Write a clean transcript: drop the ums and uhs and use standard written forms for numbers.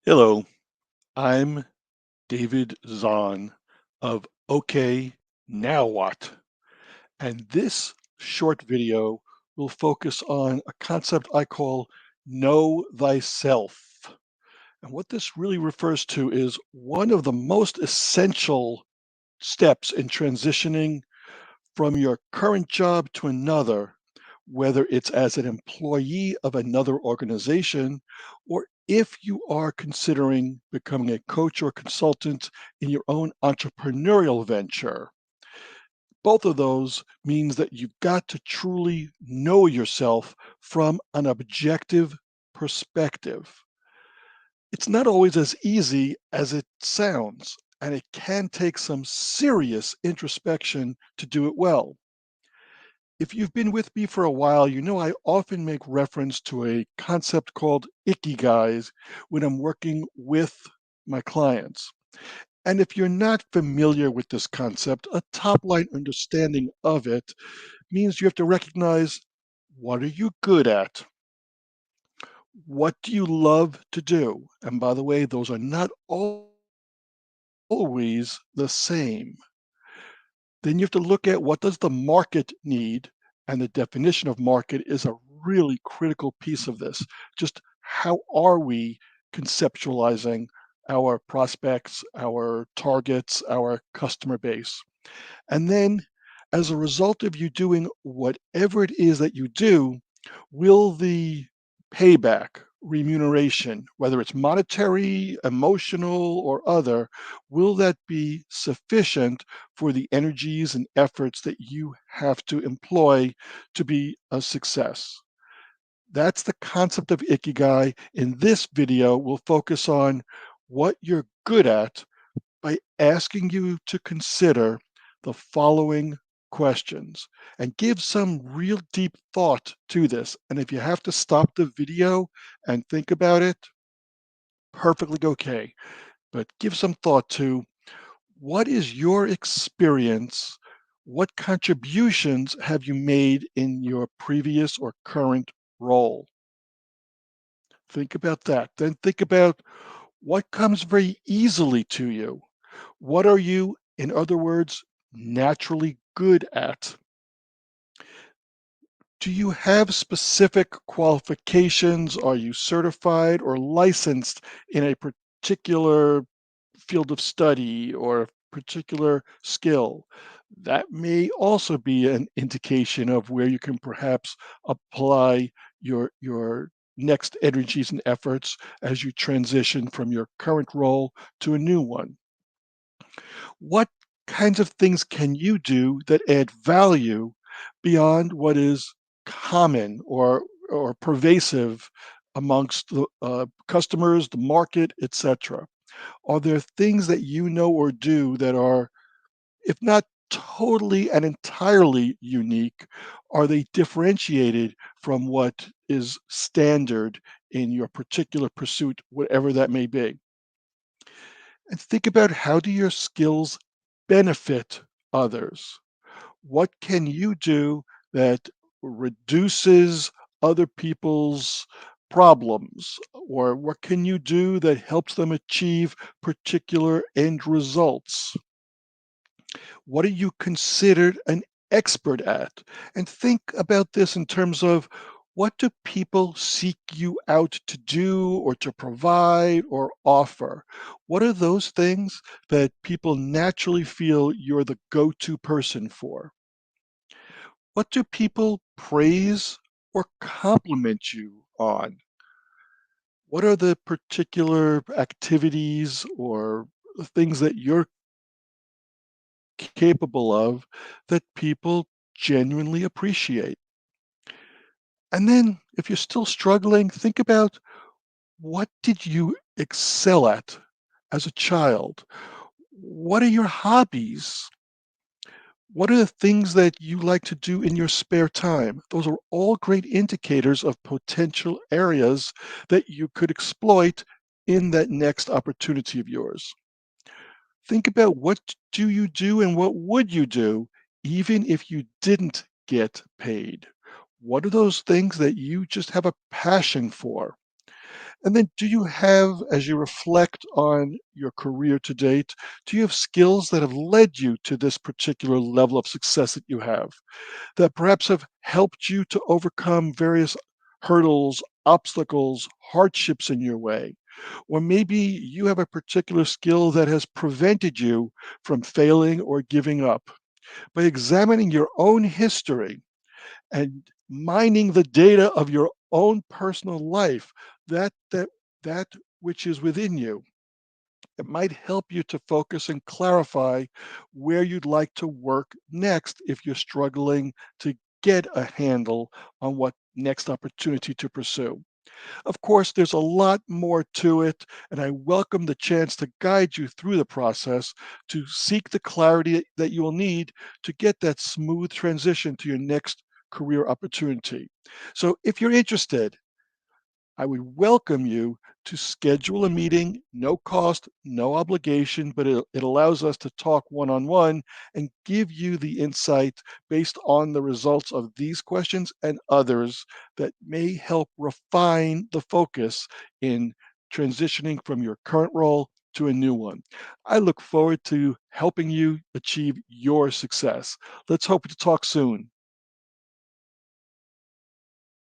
Hello, I'm David Zahn of OK, Now What? And this short video will focus on a concept I call Know Thyself. And what this really refers to is one of the most essential steps in transitioning from your current job to another, whether it's as an employee of another organization or if you are considering becoming a coach or consultant in your own entrepreneurial venture. Both of those means that you've got to truly know yourself from an objective perspective. It's not always as easy as it sounds, and it can take some serious introspection to do it well. If you've been with me for a while, you know I often make reference to a concept called ikigais when I'm working with my clients. And if you're not familiar with this concept, a top line understanding of it means you have to recognize, what are you good at? What do you love to do? And by the way, those are not always the same. Then you have to look at, what does the market need? And the definition of market is a really critical piece of this. Just how are we conceptualizing our prospects, our targets, our customer base? And then, as a result of you doing whatever it is that you do, will the payback, remuneration, whether it's monetary, emotional, or other, will that be sufficient for the energies and efforts that you have to employ to be a success? That's the concept of ikigai. In this video, we'll focus on what you're good at by asking you to consider the following questions and give some real deep thought to this. And if you have to stop the video and think about it, perfectly okay. But give some thought to, what is your experience? What contributions have you made in your previous or current role? Think about that. Then think about, what comes very easily to you. What are you, in other words, naturally good at? Do you have specific qualifications? Are you certified or licensed in a particular field of study or a particular skill? That may also be an indication of where you can perhaps apply your next energies and efforts as you transition from your current role to a new one. What kinds of things can you do that add value beyond what is common or pervasive amongst the customers, the market, etc.? Are there things that you know or do that are, if not totally and entirely unique, are they differentiated from what is standard in your particular pursuit, whatever that may be? And think about, how do your skills benefit others? What can you do that reduces other people's problems? Or what can you do that helps them achieve particular end results? What are you considered an expert at? And think about this in terms of, what do people seek you out to do or to provide or offer? What are those things that people naturally feel you're the go-to person for? What do people praise or compliment you on? What are the particular activities or things that you're capable of that people genuinely appreciate? And then, if you're still struggling, think about, what did you excel at as a child? What are your hobbies? What are the things that you like to do in your spare time? Those are all great indicators of potential areas that you could exploit in that next opportunity of yours. Think about, what do you do and what would you do even if you didn't get paid? What are those things that you just have a passion for? And then do you have, as you reflect on your career to date, do you have skills that have led you to this particular level of success that you have, that perhaps have helped you to overcome various hurdles, obstacles, hardships in your way? Or maybe you have a particular skill that has prevented you from failing or giving up. By examining your own history and mining the data of your own personal life, that which is within you, it might help you to focus and clarify where you'd like to work next if you're struggling to get a handle on what next opportunity to pursue. Of course, there's a lot more to it, and I welcome the chance to guide you through the process to seek the clarity that you will need to get that smooth transition to your next career opportunity. So, if you're interested, I would welcome you to schedule a meeting, no cost, no obligation, but it allows us to talk one on one and give you the insight based on the results of these questions and others that may help refine the focus in transitioning from your current role to a new one. I look forward to helping you achieve your success. Let's hope to talk soon.